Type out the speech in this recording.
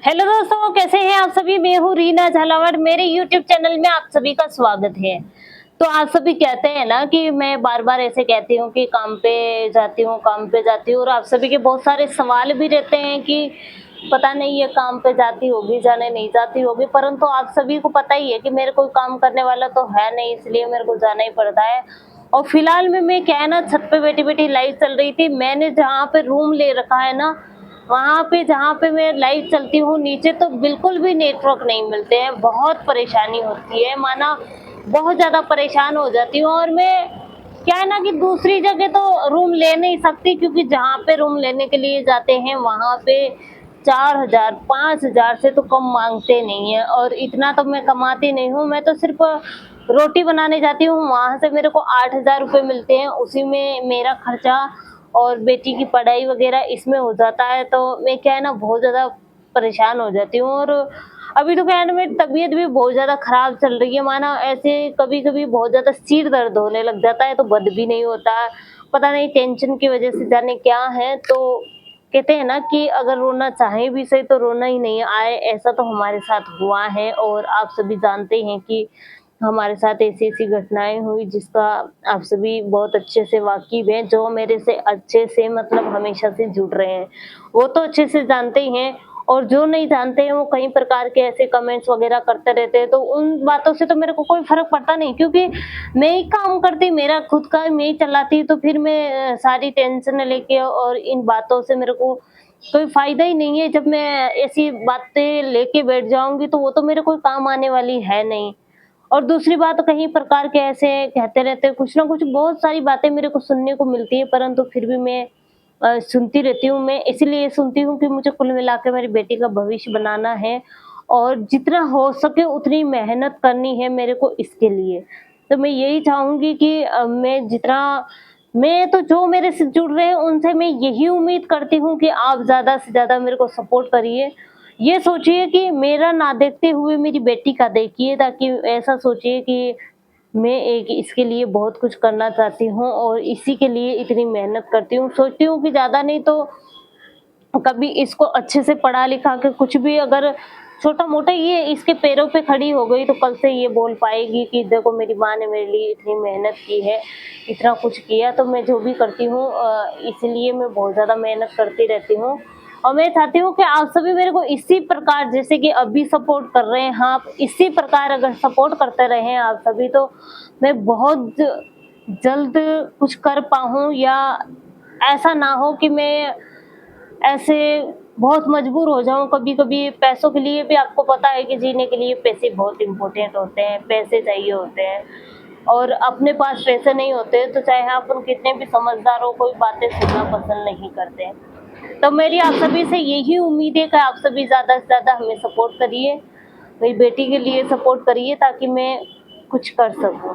Hello दोस्तों, कैसे हैं आप सभी। मैं हूँ रीना झालावाड़। मेरे यूट्यूब चैनल में आप सभी का स्वागत है। तो आप सभी कहते हैं ना कि मैं बार बार ऐसे कहती हूँ कि काम पे जाती हूँ, काम पे जाती हूँ, और आप सभी के बहुत सारे सवाल भी रहते हैं कि पता नहीं ये काम पे जाती होगी, जाने नहीं जाती होगी। परंतु आप सभी को पता ही है कि मेरे कोई काम करने वाला तो है नहीं, इसलिए मेरे को जाना ही पड़ता है। और फिलहाल में मैं क्या है ना, छत पे बैठी बैठी लाइव चल रही थी। मैंने जहाँ पे रूम ले रखा है ना, वहाँ पे जहाँ पे मैं लाइव चलती हूँ, नीचे तो बिल्कुल भी नेटवर्क नहीं मिलते हैं। बहुत परेशानी होती है, माना बहुत ज़्यादा परेशान हो जाती हूँ। और मैं क्या है ना कि दूसरी जगह तो रूम ले नहीं सकती, क्योंकि जहाँ पे रूम लेने के लिए जाते हैं वहाँ पे 4,000 5,000 से तो कम मांगते नहीं है। और इतना तो मैं कमाती नहीं हूँ। मैं तो सिर्फ रोटी बनाने जाती हूँ, वहाँ से मेरे को 8,000 रुपये मिलते हैं। उसी में मेरा खर्चा और बेटी की पढ़ाई वगैरह इसमें हो जाता है। तो मैं क्या है ना, बहुत ज़्यादा परेशान हो जाती हूँ। और अभी तो क्या है ना, मेरी तबीयत भी बहुत ज़्यादा खराब चल रही है। माना ऐसे कभी-कभी बहुत ज़्यादा सिर दर्द होने लग जाता है, तो बंद भी नहीं होता। पता नहीं टेंशन की वज़ह से जाने क्या है। तो कहते हैं ना कि अगर रोना चाहे भी सही तो रोना ही नहीं आए, ऐसा तो हमारे साथ हुआ है। और आप सभी जानते हैं कि हमारे साथ ऐसी-ऐसी घटनाएँ हुई जिसका आप सभी बहुत अच्छे से वाकिफ़ हैं। जो मेरे से अच्छे से मतलब हमेशा से जुड़ रहे हैं, वो तो अच्छे से जानते ही हैं। और जो नहीं जानते हैं वो कई प्रकार के ऐसे कमेंट्स वग़ैरह करते रहते हैं। तो उन बातों से तो मेरे को कोई फ़र्क पड़ता नहीं, क्योंकि मैं ही काम करती, मेरा खुद का मैं ही चलाती, तो फिर मैं सारी टेंशन लेके और इन बातों से मेरे को कोई फ़ायदा ही नहीं है। जब मैं ऐसी बातें लेके बैठ जाऊँगी तो वो तो मेरे कोई काम आने वाली है नहीं। और दूसरी बात, कई प्रकार के ऐसे कहते रहते हैं, कुछ ना कुछ बहुत सारी बातें मेरे को सुनने को मिलती है, परंतु फिर भी मैं सुनती रहती हूँ। मैं इसीलिए सुनती हूँ कि मुझे कुल मिला के मेरी बेटी का भविष्य बनाना है, और जितना हो सके उतनी मेहनत करनी है मेरे को इसके लिए। तो मैं यही चाहूँगी कि मैं तो जो मेरे से जुड़ रहे हैं उनसे मैं यही उम्मीद करती हूँ कि आप ज़्यादा से ज़्यादा मेरे को सपोर्ट करिए। ये सोचिए कि मेरा ना देखते हुए मेरी बेटी का देखिए, ताकि ऐसा सोचिए कि मैं एक इसके लिए बहुत कुछ करना चाहती हूँ और इसी के लिए इतनी मेहनत करती हूँ। सोचती हूँ कि ज़्यादा नहीं तो कभी इसको अच्छे से पढ़ा लिखा के कुछ भी, अगर छोटा-मोटा ये इसके पैरों पे खड़ी हो गई तो कल से ये बोल पाएगी कि देखो मेरी माँ ने मेरे लिए इतनी मेहनत की है, इतना कुछ किया। तो मैं जो भी करती हूँ इसलिए मैं बहुत ज़्यादा मेहनत करती रहती हूँ। और मैं चाहती हूँ कि आप सभी मेरे को इसी प्रकार, जैसे कि अभी सपोर्ट कर रहे हैं, हाँ, आप इसी प्रकार अगर सपोर्ट करते रहें आप सभी, तो मैं बहुत जल्द कुछ कर पाऊँ, या ऐसा ना हो कि मैं ऐसे बहुत मजबूर हो जाऊँ। कभी-कभी पैसों के लिए भी आपको पता है कि जीने के लिए पैसे बहुत इम्पोर्टेंट होते हैं, पैसे चाहिए होते हैं। और अपने पास पैसे नहीं होते तो चाहे अपन कितने भी समझदार हो, कोई बातें सुनना पसंद नहीं करते। तो मेरी आप सभी से यही उम्मीद है कि आप सभी ज़्यादा से ज़्यादा हमें सपोर्ट करिए, मेरी बेटी के लिए सपोर्ट करिए, ताकि मैं कुछ कर सकूँ।